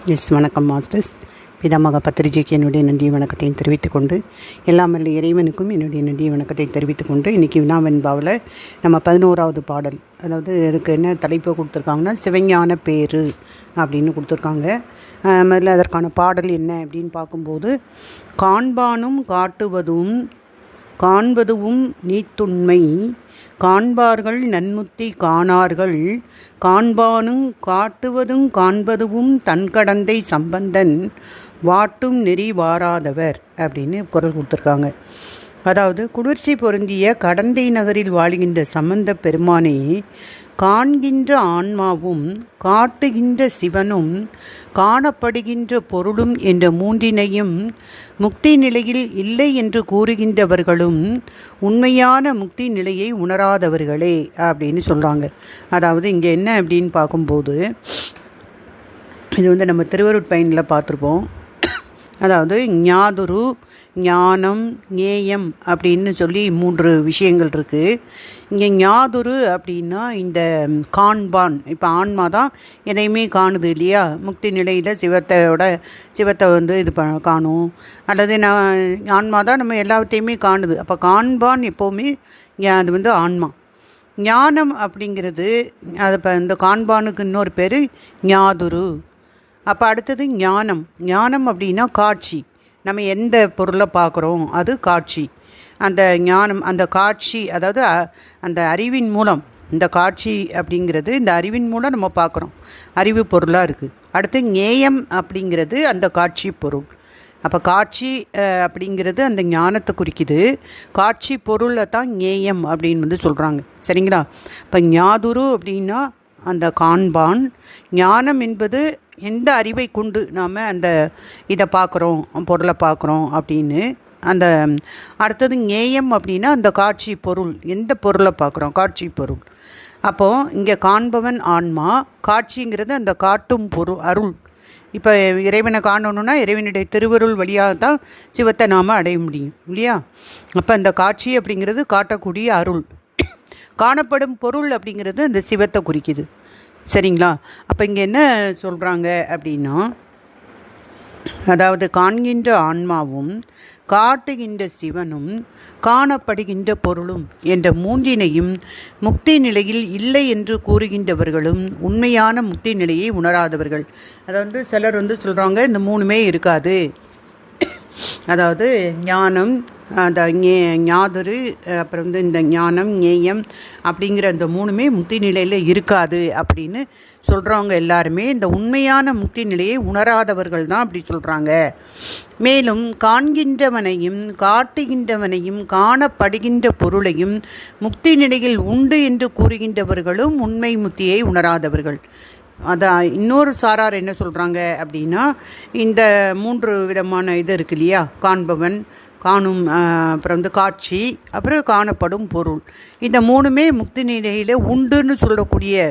வணக்கம் மாஸ்டர்ஸ். பிதாமக பத்திரிஜிக்கு என்னுடைய நன்றி வணக்கத்தையும் தெரிவித்துக்கொண்டு, எல்லாம் வல்ல இறைவனுக்கும் என்னுடைய நன்றி வணக்கத்தை தெரிவித்துக்கொண்டு, இன்றைக்கி வினாவென்பாவில் நம்ம 11வது பாடல், அதாவது அதுக்கு என்ன தலைப்பு கொடுத்துருக்காங்கன்னா சிவஞான பேரு அப்படின்னு கொடுத்துருக்காங்க. முதல்ல அதற்கான பாடல் என்ன அப்படின்னு பார்க்கும்போது, காண்பானும் காண்பதுவும் நீத்துண்மை, காண்பார்கள் நன்முத்தி காணார்கள், காண்பானும் காட்டுவதும் காண்பதுவும் தன்கடந்தை சம்பந்தன், வாட்டும் நெறி வாராதவர் அப்படின்னு குரல் கொடுத்துருக்காங்க. அதாவது குளிர்ச்சி பொருந்திய கடந்தை நகரில் வாழ்கின்ற சம்பந்த பெருமானே, காண்கின்ற ஆன்மாவும் காட்டுகின்ற சிவனும் காணப்படுகின்ற பொருளும் என்ற மூன்றினையும் முக்தி நிலையில் இல்லை என்று கூறுகின்றவர்களும் உண்மையான முக்தி நிலையை உணராதவர்களே அப்படின்னு சொல்கிறாங்க. அதாவது இங்கே என்ன அப்படின்னு பார்க்கும்போது, இது நம்ம திருவருட்பயனில் பார்த்துருப்போம். அதாவது ஞாதுரு, ஞானம், ஞேயம் அப்படின்னு சொல்லி 3 விஷயங்கள் இருக்குது. இங்கே ஞாதுரு அப்படின்னா இந்த காண்பான், இப்போ ஆன்மா தான் எதையுமே காணுது இல்லையா, முக்தி நிலையில் சிவத்தை இது காணும், அல்லது ஆன்மா தான் நம்ம எல்லாத்தையுமே காணுது. அப்போ காண்பான் எப்போவுமே அது ஆன்மா. ஞானம் அப்படிங்கிறது அது இப்போ இந்த காண்பானுக்கு இன்னொரு பேர் ஞாதுரு. அப்போ அடுத்தது ஞானம் அப்படின்னா காட்சி. நம்ம எந்த பொருளை பார்க்குறோம் அது காட்சி. அந்த ஞானம், அந்த காட்சி, அதாவது அந்த அறிவின் மூலம், இந்த காட்சி அப்படிங்கிறது இந்த அறிவின் மூலம் நம்ம பார்க்குறோம், அறிவு பொருளாக இருக்குது. அடுத்து ஞேயம் அப்படிங்கிறது அந்த காட்சி பொருள். அப்போ காட்சி அப்படிங்கிறது அந்த ஞானத்தை குறிக்குது, காட்சி பொருளை தான் ஞேயம் அப்படின்னு சொல்கிறாங்க. சரிங்களா? இப்போ ஞாதுரு அப்படின்னா அந்த காண்பான், ஞானம் என்பது எந்த அறிவை கொண்டு நாம் அந்த இதை பார்க்குறோம், பொருளை பார்க்குறோம் அப்படின்னு. அந்த அடுத்தது ஞேயம் அப்படின்னா அந்த காட்சி பொருள், எந்த பொருளை பார்க்குறோம், காட்சி பொருள். அப்போது இங்கே காண்பவன் ஆன்மா, காட்சிங்கிறது அந்த காட்டும் பொருள், அருள். இப்போ இறைவனை காணணுன்னா இறைவனுடைய திருவருள் வழியாக தான் சிவத்தை நாம் அடைய முடியும் இல்லையா? அப்போ அந்த காட்சி அப்படிங்கிறது காட்டக்கூடிய அருள், காணப்படும் பொருள் அப்படிங்கிறது அந்த சிவத்தை குறிக்குது. சரிங்களா? அப்போ இங்கே என்ன சொல்கிறாங்க அப்படின்னா, அதாவது காண்கின்ற ஆன்மாவும் காட்டுகின்ற சிவனும் காணப்படுகின்ற பொருளும் என்ற மூன்றினையும் முக்தி நிலையில் இல்லை என்று கூறுகின்றவர்களும் உண்மையான முக்தி நிலையை உணராதவர்கள். அதாவது சிலர் சொல்கிறாங்க இந்த 3மே இருக்காது, அதாவது ஞானம், அந்த ஞாதுரு, அப்புறம் இந்த ஞானம், ஞேயம் அப்படிங்கிற அந்த 3மே முக்தி நிலையில் இருக்காது அப்படின்னு சொல்கிறவங்க எல்லாருமே இந்த உண்மையான முக்தி நிலையை உணராதவர்கள் தான் அப்படி சொல்கிறாங்க. மேலும் காண்கின்றவனையும் காட்டுகின்றவனையும் காணப்படுகின்ற பொருளையும் முக்தி நிலையில் உண்டு என்று கூறுகின்றவர்களும் உண்மை முக்தியை உணராதவர்கள். அதான் இன்னொரு சாரார் என்ன சொல்கிறாங்க அப்படின்னா, இந்த 3 விதமான இது இருக்கு இல்லையா, காண்பவன், காணும், அப்புறம் காட்சி, அப்புறம் காணப்படும் பொருள், இந்த 3மே முக்தி நிலையில் உண்டுன்னு சொல்லக்கூடிய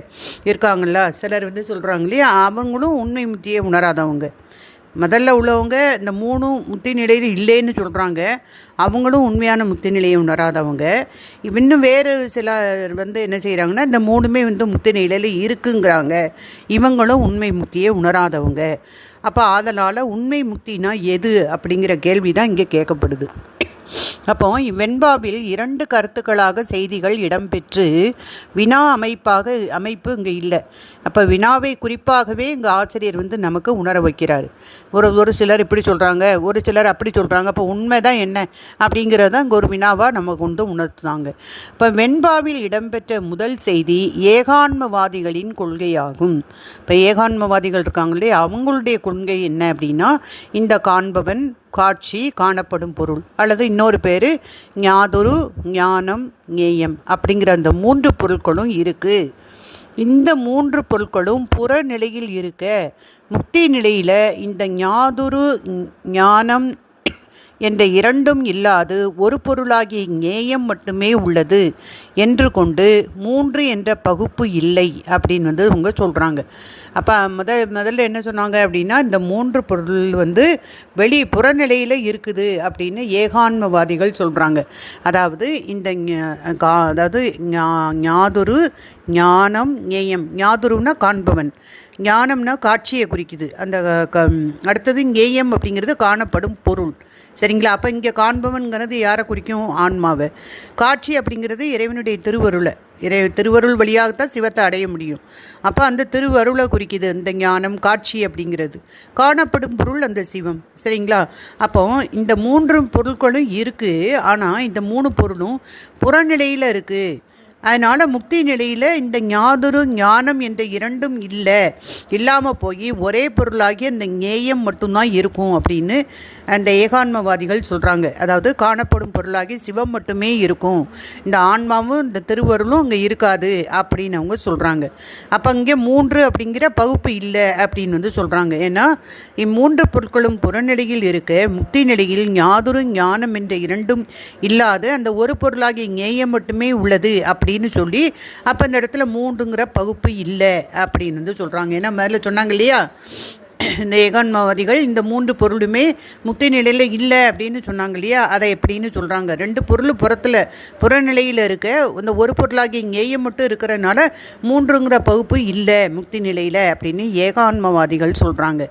இருக்காங்கள்ல சிலர் சொல்கிறாங்க இல்லையா, அவங்களும் உண்மை முக்தியை உணராதவங்க. முதல்ல உள்ளவங்க இந்த 3 முக்தி நிலையில் இல்லைன்னு சொல்கிறாங்க, அவங்களும் உண்மையான முக்தி நிலையை உணராதவங்க. இன்னும் வேறு சிலர் என்ன செய்கிறாங்கன்னா, இந்த 3மே முக்தி நிலையில் இருக்குங்கிறாங்க, இவங்களும் உண்மை முக்தியை உணராதவங்க. அப்போ அதனால் உண்மை முக்தினா எது அப்படிங்கிற கேள்வி தான் இங்கே கேட்கப்படுது. அப்போ வெண்பாவில் 2 கருத்துக்களாக செய்திகள் இடம்பெற்று வினா அமைப்பு இங்கே இல்லை. அப்போ வினாவை குறிப்பாகவே இங்கே ஆசிரியர் நமக்கு உணர வைக்கிறார். ஒரு சிலர் இப்படி சொல்கிறாங்க, ஒரு சிலர் அப்படி சொல்கிறாங்க. அப்போ உண்மை தான் என்ன அப்படிங்கிறத இங்கே ஒரு வினாவாக நமக்கு உணர்த்துனாங்க. இப்போ வெண்பாவில் இடம்பெற்ற முதல் செய்தி ஏகான்மவாதிகளின் கொள்கையாகும். இப்போ ஏகான்மவாதிகள் இருக்காங்களே, அவங்களுடைய கொள்கை என்ன அப்படின்னா, இந்த காண்பவன், காட்சி, காணப்படும் பொருள், அல்லது இன்னொரு பேர் ஞாதுரு, ஞானம், ஞேயம் அப்படிங்கிற அந்த 3 பொருட்களும் இருக்குது. இந்த 3 பொருட்களும் புறநிலையில் இருக்க, முக்தி நிலையில் இந்த ஞாதுரு, ஞானம் என்ற 2ம் இல்லாது ஒரு பொருளாகிய ஞேயம் மட்டுமே உள்ளது என்று கொண்டு 3 என்ற பகுப்பு இல்லை அப்படின்னு அவங்க சொல்கிறாங்க. அப்போ முதல்ல என்ன சொன்னாங்க அப்படின்னா, இந்த 3 பொருள் புறநிலையில் இருக்குது அப்படின்னு ஏகான்மவாதிகள் சொல்கிறாங்க. அதாவது இந்த ஞாதுரு, ஞானம் ஞேயம். ஞாதுருன்னா காண்பவன், ஞானம்னா காட்சியை குறிக்குது. அந்த அடுத்தது ஞேயம் அப்படிங்கிறது காணப்படும் பொருள். சரிங்களா? அப்போ இங்கே காண்பவன்கிறது யாரை குறிக்கும்? ஆன்மாவை. காட்சி அப்படிங்கிறது இறைவனுடைய திருவருளை, திருவருள் வழியாகத்தான் சிவத்தை அடைய முடியும். அப்போ அந்த திருவருளை குறிக்குது இந்த ஞானம் காட்சி அப்படிங்கிறது. காணப்படும் பொருள் அந்த சிவம். சரிங்களா? அப்போ இந்த 3 பொருட்களும் இருக்குது. ஆனால் இந்த 3 பொருளும் புறநிலையில் இருக்குது. அதனால் முக்தி நிலையில் இந்த ஞாதுரு ஞானம் என்ற 2ம் இல்லாமல் போய் ஒரே பொருளாகி அந்த ஞேயம் மட்டும்தான் இருக்கும் அப்படின்னு அந்த ஏகான்மவாதிகள் சொல்கிறாங்க. அதாவது காணப்படும் பொருளாகி சிவம் மட்டுமே இருக்கும், இந்த ஆன்மாவும் இந்த திருவருளும் அங்கே இருக்காது அப்படின்னு அவங்க சொல்கிறாங்க. அப்போ இங்கே 3 அப்படிங்கிற பகுப்பு இல்லை அப்படின்னு சொல்கிறாங்க. ஏன்னா 3 பொருட்களும் புறநிலையில் இருக்க முக்தி நிலையில் ஞாதுரு ஞானம் என்ற 2ம் இல்லாது அந்த ஒரு பொருளாகிய ஞேயம் மட்டுமே உள்ளது அப்படின்னு சொல்லி அப்போ இந்த இடத்துல 3ங்கிற பகுப்பு இல்லை அப்படின்னு சொல்கிறாங்க. ஏன்னா மேலே சொன்னாங்க இல்லையா, இந்த ஏகான்மவாதிகள் இந்த 3 பொருளுமே முக்தி நிலையில் இல்லை அப்படின்னு சொன்னாங்க இல்லையா, அதை எப்படின்னு சொல்கிறாங்க. 2 பொருள் புறநிலையில் இருக்க இந்த ஒரு பொருளாகி ஞேயம் மட்டும் இருக்கிறனால 3ங்கிற பகுப்பு இல்லை முக்தி நிலையில் அப்படின்னு ஏகான்மவாதிகள் சொல்கிறாங்க.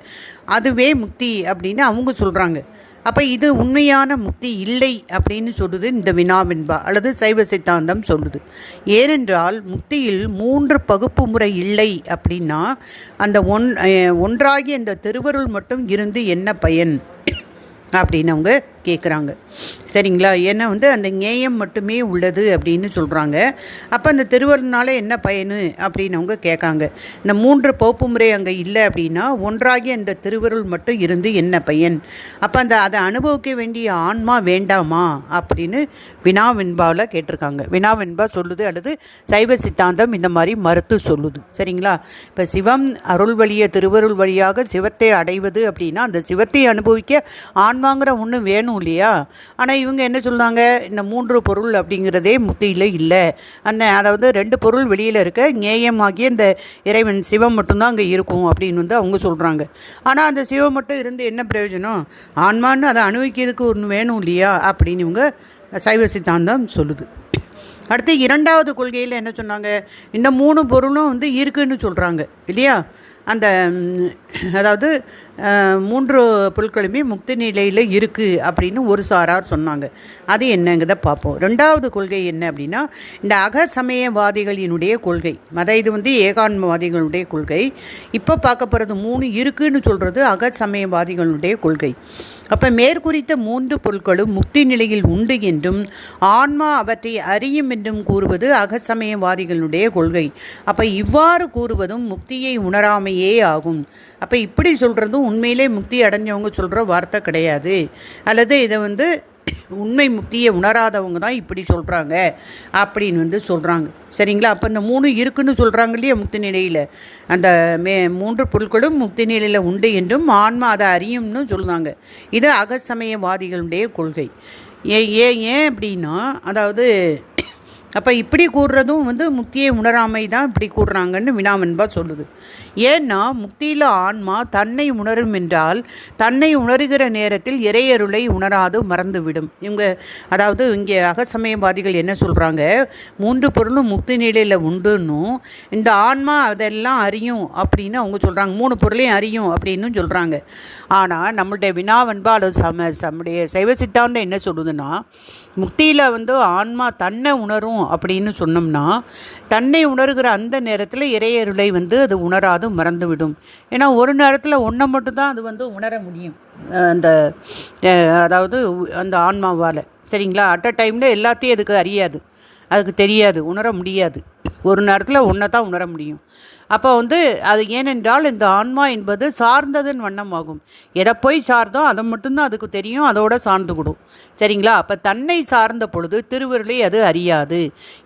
அதுவே முக்தி அப்படின்னு அவங்க சொல்கிறாங்க. அப்போ இது உண்மையான முக்தி இல்லை அப்படின்னு சொல்லுது இந்த வினாவென்பா அல்லது சைவ சித்தாந்தம் சொல்லுது. ஏனென்றால் முக்தியில் 3 பகுப்பு முறை இல்லை அப்படின்னா அந்த ஒன்றாகி அந்த திருவருள் மட்டும் இருந்து என்ன பயன் அப்படின்னு அவங்க கேட்குறாங்க. சரிங்களா? ஏன்னா அந்த ஞேயம் மட்டுமே உள்ளது அப்படின்னு சொல்கிறாங்க. அப்போ அந்த திருவருள்னால என்ன பயனு அப்படின்னு அவங்க கேட்காங்க. இந்த 3 பகுப்பு முறை அங்கே இல்லை அப்படின்னா ஒன்றாகி அந்த திருவருள் மட்டும் இருந்து என்ன பயன்? அப்போ அதை அனுபவிக்க வேண்டிய ஆன்மா வேண்டாமா அப்படின்னு வினாவென்பாவில் கேட்டிருக்காங்க. வினாவென்பா சொல்லுது அல்லது சைவ சித்தாந்தம் இந்த மாதிரி மறுத்து சொல்லுது. சரிங்களா? இப்போ சிவம் அருள் வழிய திருவருள் வழியாக சிவத்தை அடைவது அப்படின்னா அந்த சிவத்தை அனுபவிக்க ஆன்மாங்கிற ஒன்று வேணும் இல்லையா? ஆனால் இவங்க என்ன சொல்கிறாங்க, இந்த 3 பொருள் அப்படிங்கிறதே முக்தியில் இல்லை. அதாவது 2 பொருள் வெளியில் இருக்க ஞேயமாகிய இந்த இறைவன் சிவம் மட்டும்தான் அங்கே இருக்கும் அப்படின்னு அவங்க சொல்கிறாங்க. ஆனால் அந்த சிவம் மட்டும் இருந்து என்ன பிரயோஜனம்? ஆன்மான்னு அதை அனுபவிக்கிறதுக்கு ஒன்று வேணும் இல்லையா அப்படின்னு இவங்க சைவ சித்தாந்தம் சொல்லுது. அடுத்து 2வது கொள்கையில் என்ன சொன்னாங்க, இந்த 3 பொருளும் இருக்குன்னு சொல்கிறாங்க இல்லையா? அதாவது 3 பொருட்களுமே முக்தி நிலையில் இருக்குது அப்படின்னு ஒரு சாரார் சொன்னாங்க. அது என்னங்கிறத பார்ப்போம். 2வது கொள்கை என்ன அப்படின்னா இந்த அகசமயவாதிகளினுடைய கொள்கை. இது ஏகான்மவாதிகளுடைய கொள்கை. இப்போ பார்க்க போகிறது 3 இருக்குன்னு சொல்கிறது அகசமயவாதிகளுடைய கொள்கை. அப்போ மேற்குறித்த 3 பொருட்களும் முக்தி நிலையில் உண்டு என்றும் ஆன்மா அவற்றை அறியும் என்றும் கூறுவது அகசமயவாதிகளுடைய கொள்கை. அப்போ இவ்வாறு கூறுவதும் முக்தியை உணராமையே ஆகும். அப்போ இப்படி சொல்கிறதும் உண்மையிலே முக்தி அடைஞ்சவங்க சொல்கிற வார்த்தை கிடையாது. அல்லது இதை உண்மை முக்தியை உணராதவங்க தான் இப்படி சொல்கிறாங்க அப்படின்னு சொல்கிறாங்க. சரிங்களா? அப்போ இந்த 3 இருக்குன்னு சொல்கிறாங்க இல்லையா முக்தி நிலையில், அந்த 3 பொருட்களும் முக்தி நிலையில் உண்டு என்றும் ஆன்மா அதை அறியும்னு சொல்லுவாங்க. இது அகசமயவாதிகளுடைய கொள்கை. ஏன் அப்படின்னா அதாவது அப்போ இப்படி கூறுறதும் முக்தியை உணராமை தான் இப்படி கூறுறாங்கன்னு வினாவென்பா சொல்லுது. ஏன்னா முக்தியில் ஆன்மா தன்னை உணரும் என்றால் தன்னை உணர்கிற நேரத்தில் இறையருளை உணராது மறந்துவிடும். அதாவது இங்கே அகசமயவாதிகள் என்ன சொல்கிறாங்க, 3 பொருளும் முக்தி நிலையில் உண்டுன்னும் இந்த ஆன்மா அதெல்லாம் அறியும் அப்படின்னு அவங்க சொல்கிறாங்க. 3 பொருளையும் அறியும் அப்படின்னு சொல்கிறாங்க. ஆனால் நம்மளுடைய வினாவென்பா அல்லது நம்முடைய சைவ சித்தாந்தம் என்ன சொல்லுதுன்னா, முக்தியில் ஆன்மா தன்னை உணரும் அப்படின்னு சொன்னோம்னா தன்னை உணர்கிற அந்த நேரத்தில் இறையருளை அது உணராது மறந்துவிடும். ஏன்னா ஒரு நேரத்தில் ஒன்றை மட்டும்தான் அது உணர முடியும் அதாவது அந்த ஆன்மாவால். சரிங்களா? அட் அ டைமில் எல்லாத்தையும் அதுக்கு அறியாது, அதுக்கு தெரியாது, உணர முடியாது. ஒரு நேரத்தில் ஒன்றை தான் உணர முடியும். அப்போ அது ஏனென்றால் இந்த ஆன்மா என்பது சார்ந்ததன் வண்ணமாகும். எதை போய் சார்ந்தோ அதை மட்டும்தான் அதுக்கு தெரியும், அதோட சார்ந்துவிடும். சரிங்களா? அப்போ தன்னை சார்ந்த பொழுது திருவருளை அது அறியாது.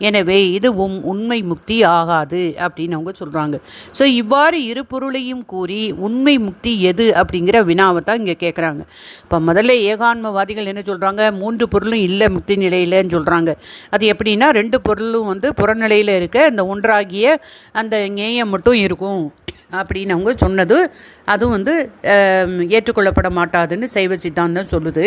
எனவே இது உண்மை முக்தி ஆகாது அப்படின்னு அவங்க சொல்கிறாங்க. ஸோ இவ்வாறு இரு பொருளையும் கூறி உண்மை முக்தி எது அப்படிங்கிற வினாவை தான் இங்கே கேட்குறாங்க. இப்போ முதல்ல ஏகான்மவாதிகள் என்ன சொல்கிறாங்க, 3 பொருளும் இல்லை முக்தி நிலையிலன்னு சொல்கிறாங்க. அது எப்படின்னா 2 பொருளும் புறநிலையில் இருக்க அந்த ஒன்றாகிய அந்த ஞேயம் மட்டும் இருக்கும் அப்படின்னு அவங்க சொன்னது அதுவும் வந்து ஏற்றுக்கொள்ளப்பட மாட்டாதுன்னு சைவ சித்தாந்தம் சொல்லுது.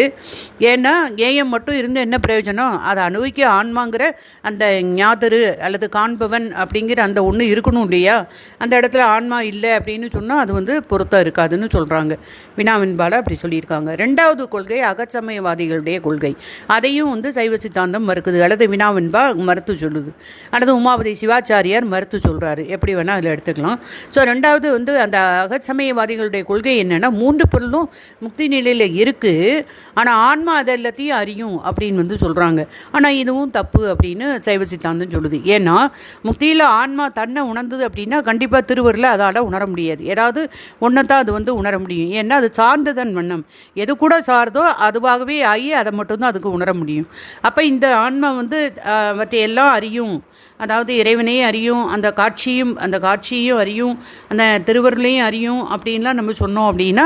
ஏன்னா ஏயம் மட்டும் இருந்து என்ன பிரயோஜனம்? அதை அனுபவிக்க ஆன்மாங்கிற அந்த ஞாதரு அல்லது காண்பவன் அப்படிங்கிற அந்த ஒன்று இருக்கணும் இல்லையா? அந்த இடத்துல ஆன்மா இல்லை அப்படின்னு சொன்னால் அது வந்து பொருத்தம் இருக்காதுன்னு சொல்கிறாங்க. வினாவின்பால் அப்படி சொல்லியிருக்காங்க. ரெண்டாவது கொள்கை அகச்சமயவாதிகளுடைய கொள்கை. அதையும் வந்து சைவ சித்தாந்தம் மறுக்குது, அல்லது வினாவின்பா மறுத்து சொல்லுது, அல்லது உமாபதி சிவாச்சாரியார் மறுத்து சொல்கிறாரு. எப்படி வேணால் அதில் எடுத்துக்கலாம். ஸோ ரெண்டாவது வந்து அந்த அகச்சமயவாதிகளுடைய கொள்கை என்னென்னா, 3 பொருளும் முக்தி நிலையில் இருக்குது, ஆனால் ஆன்மா அதை எல்லாத்தையும் அறியும் அப்படின்னு வந்து சொல்கிறாங்க. ஆனால் இதுவும் தப்பு அப்படின்னு சைவ சித்தாந்தம் சொல்லுது. ஏன்னா முக்தியில் ஆன்மா தன்னை உணர்ந்தது அப்படின்னா கண்டிப்பாக திருவருளை அதால் உணர முடியாது. ஏதாவது ஒன்றை தான் அது வந்து உணர முடியும். ஏன்னா அது சார்ந்ததன் வண்ணம், எது கூட சார்ந்தோ அதுவாகவே ஆகி அதை மட்டும்தான் அதுக்கு உணர முடியும். அப்போ இந்த ஆன்மா வந்து எல்லாம் அறியும், அதாவது இறைவனையும் அறியும், அந்த காட்சியையும் அறியும், அந்த திருவருளையும் அறியும் அப்படின்லாம் நம்ம சொன்னோம் அப்படின்னா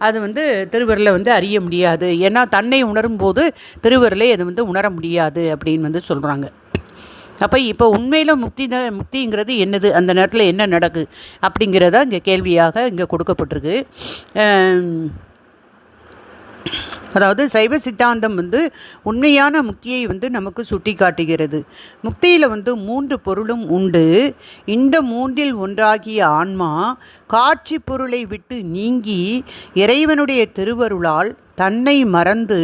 அது வந்து திருவருளை வந்து அறிய முடியாது. ஏன்னா தன்னை உணரும் போது திருவருளை அது வந்து உணர முடியாது அப்படின்னு வந்து சொல்கிறாங்க. அப்போ இப்போ உண்மையில் முக்திங்கிறது என்னது, அந்த நேரத்தில் என்ன நடக்குது அப்படிங்கிறத இங்கே கேள்வியாக இங்கே கொடுக்கப்பட்டிருக்கு. அதாவது சைவ சித்தாந்தம் வந்து உண்மையான முக்தியை வந்து நமக்கு சுட்டி காட்டுகிறது. முக்தியில் வந்து 3 பொருளும் உண்டு. இந்த 3இல் ஒன்றாகிய ஆன்மா காட்சி பொருளை விட்டு நீங்கி இறைவனுடைய திருவருளால் தன்னை மறந்து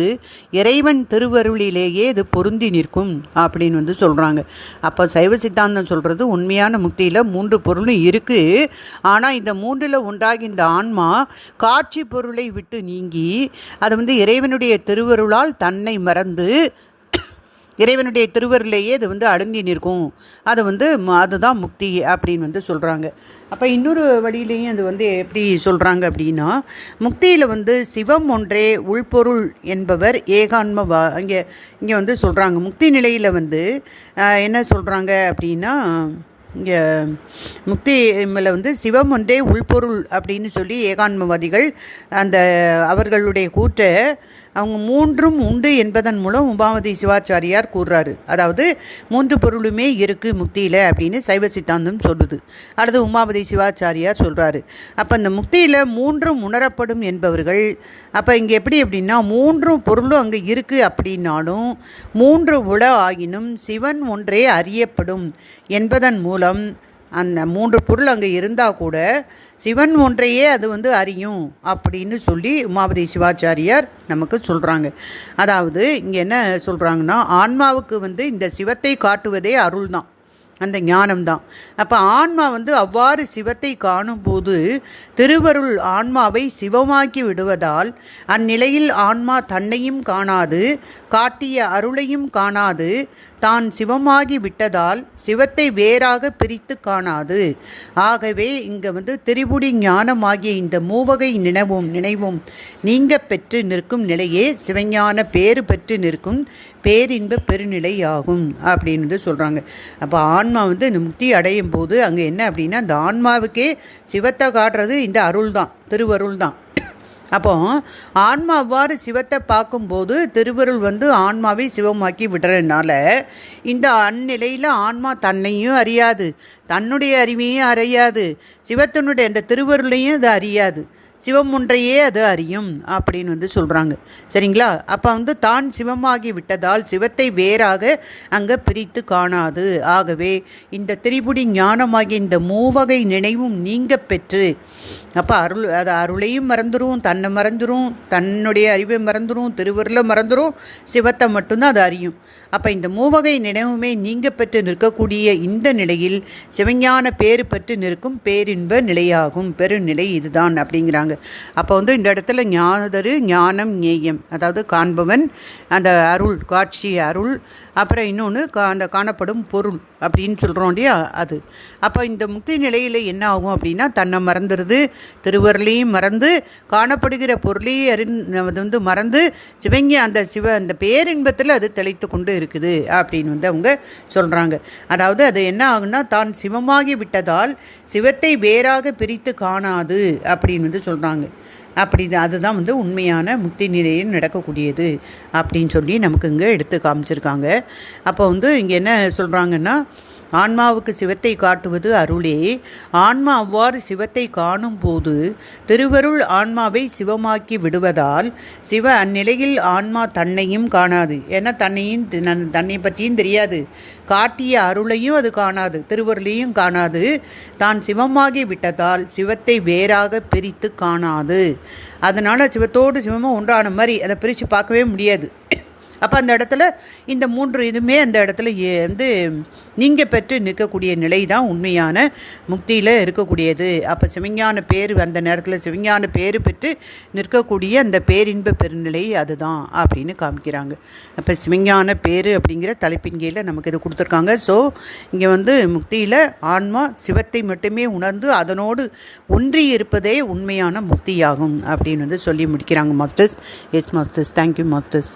இறைவன் திருவருளிலேயே இது பொருந்தி நிற்கும் அப்படின்னு வந்து சொல்கிறாங்க. அப்போ சைவ சித்தாந்தம் சொல்கிறது உண்மையான முக்தியில் 3 பொருளும் இருக்குது. ஆனால் இந்த 3இல் ஒன்றாகி இந்த ஆன்மா காட்சி பொருளை விட்டு நீங்கி அது வந்து இறைவனுடைய திருவருளால் தன்னை மறந்து இறைவனுடைய திருவருளையே அது வந்து அடங்கி நிற்கும். அது வந்து அதுதான் முக்தி அப்படின்னு வந்து சொல்கிறாங்க. அப்போ இன்னொரு வழியிலையும் அது வந்து எப்படி சொல்கிறாங்க அப்படின்னா, முக்தியில் வந்து சிவம் ஒன்றே உள்பொருள் என்பவர் ஏகான்ம இங்கே வந்து சொல்கிறாங்க. முக்தி நிலையில் வந்து என்ன சொல்கிறாங்க அப்படின்னா, இங்கே முக்தி மேலே வந்து சிவம் ஒன்றே உள்பொருள் அப்படின்னு சொல்லி ஏகான்மவாதிகள் அந்த அவர்களுடைய கூற்றை அவங்க 3ம் உண்டு என்பதன் மூலம் உமாபதி சிவாச்சாரியார் கூறுறாரு. அதாவது 3 பொருளுமே இருக்குது முக்தியில் அப்படின்னு சைவ சித்தாந்தம் சொல்லுது, அல்லது உமாபதி சிவாச்சாரியார் சொல்கிறாரு. அப்போ இந்த முக்தியில் 3ம் உணரப்படும் என்பவர்கள், அப்போ இங்கே எப்படி அப்படின்னா 3 பொருளும் அங்கே இருக்குது அப்படின்னாலும் 3 உள ஆகினும் சிவன் ஒன்றே அறியப்படும் என்பதன் மூலம் அந்த 3 பொருள் அங்கே இருந்தால் கூட சிவன் ஒன்றையே அது வந்து அறியும் அப்படின்னு சொல்லி உமாபதி சிவாச்சாரியார் நமக்கு சொல்கிறாங்க. அதாவது இங்கே என்ன சொல்கிறாங்கன்னா, ஆன்மாவுக்கு வந்து இந்த சிவத்தை காட்டுவதே அருள் தான், அந்த ஞானம்தான். அப்போ ஆன்மா வந்து அவ்வாறு சிவத்தை காணும்போது திருவருள் ஆன்மாவை சிவமாக்கி விடுவதால் அந்நிலையில் ஆன்மா தன்னையும் காணாது காட்டிய அருளையும் காணாது தான் சிவமாகி விட்டதால் சிவத்தை வேறாக பிரித்து காணாது. ஆகவே இங்கே வந்து திரிபுடி ஞானமாகிய இந்த மூவகை நினைவும் நீங்க பெற்று நிற்கும் நிலையே சிவஞான பேறு பெற்று நிற்கும் பேரின்ப பெருநிலை ஆகும் அப்படின்னு சொல்கிறாங்க. அப்போ ஆன்மா வந்து இந்த முக்தி அடையும் போது அங்கே என்ன அப்படின்னா, அந்த ஆன்மாவுக்கே சிவத்தை காட்டுறது இந்த அருள் தான், திருவருள் தான். அப்போ ஆன்மா அவ்வாறு சிவத்தை பார்க்கும்போது திருவருள் வந்து ஆன்மாவை சிவமாக்கி விடுறதுனால இந்த அந்நிலையில் ஆன்மா தன்னையும் அறியாது, தன்னுடைய அறிவையும் அறியாது, சிவத்தினுடைய அந்த திருவருளையும் அது அறியாது, சிவம் ஒன்றையே அது அறியும் அப்படின்னு வந்து சொல்கிறாங்க. சரிங்களா? அப்போ வந்து தான் சிவமாகி விட்டதால் சிவத்தை வேறாக அங்கே பிரித்து காணாது. ஆகவே இந்த திரிபுடி ஞானமாகிய இந்த மூவகை நினைவும் நீங்க பெற்று, அப்போ அருளையும் மறந்துடும், தன்னை மறந்துடும், தன்னுடைய அறிவை மறந்துடும், திருவருளை மறந்துடும், சிவத்தை மட்டும்தான் அது அறியும். அப்போ இந்த மூவகை நினைவுமே நீங்க பெற்று நிற்கக்கூடிய இந்த நிலையில் சிவஞான பேறு பெற்று நிற்கும் பேரின்ப நிலையாகும், பெருநிலை இதுதான் அப்படிங்கிறாங்க. அப்போ வந்து இந்த இடத்துல ஞானம் ஞேயம், அதாவது காண்பவன், அந்த அருள் காட்சி அருள், அப்புறம் இன்னொன்று அந்த காணப்படும் பொருள் அப்படின்னு சொல்கிறோம் இல்லையா, அது. அப்போ இந்த முக்தி நிலையில் என்ன ஆகும் அப்படின்னா, தன்னை மறந்துடுது, திருவருளையும் மறந்து காணப்படுகிற பொருளையும் அது வந்து மறந்து அந்த பேரின்பத்தில் அது தெளித்து கொண்டு இருக்குது அப்படின்னு வந்து அவங்க சொல்கிறாங்க. அதாவது அது என்ன ஆகுன்னா, தான் சிவமாகி விட்டதால் சிவத்தை வேறாக பிரித்து காணாது அப்படின்னு வந்து சொல்கிறாங்க. அதுதான் வந்து உண்மையான முக்தி நிலையில் நடக்கக்கூடியது அப்படின்னு சொல்லி நமக்கு இங்கே எடுத்து காமிச்சிருக்காங்க. அப்போ வந்து இங்கே என்ன சொல்கிறாங்கன்னா, ஆன்மாவுக்கு சிவத்தை காட்டுவது அருளே. ஆன்மா அவ்வாறு சிவத்தை காணும் போது திருவருள் ஆன்மாவை சிவமாக்கி விடுவதால் சிவ அந்நிலையில் ஆன்மா தன்னையும் காணாது. ஏன்னா தன்னை பற்றியும் தெரியாது, காட்டிய அருளையும் அது காணாது, திருவருளையும் காணாது. தான் சிவமாகி விட்டதால் சிவத்தை வேறாக பிரித்து காணாது. அதனால் சிவத்தோடு சிவமும் ஒன்றான மாதிரி அதை பிரித்து பார்க்கவே முடியாது. அப்போ அந்த இடத்துல இந்த 3 இதுவுமே அந்த இடத்துல நீங்கள் பெற்று நிற்கக்கூடிய நிலை தான் உண்மையான முக்தியில் இருக்கக்கூடியது. அப்போ சிவஞான பேர் அந்த நேரத்தில் சிவஞான பேர் பெற்று நிற்கக்கூடிய அந்த பேரின்ப பெருநிலை அதுதான் அப்படின்னு காமிக்கிறாங்க. அப்போ சிவஞான பேர் அப்படிங்கிற தலைப்பின் கீழே நமக்கு இது கொடுத்துருக்காங்க. ஸோ இங்கே முக்தியில் ஆன்மா சிவத்தை மட்டுமே உணர்ந்து அதனோடு ஒன்றி இருப்பதே உண்மையான முக்தியாகும் அப்படின்னு சொல்லி முடிக்கிறாங்க masters. S masters, thank you masters.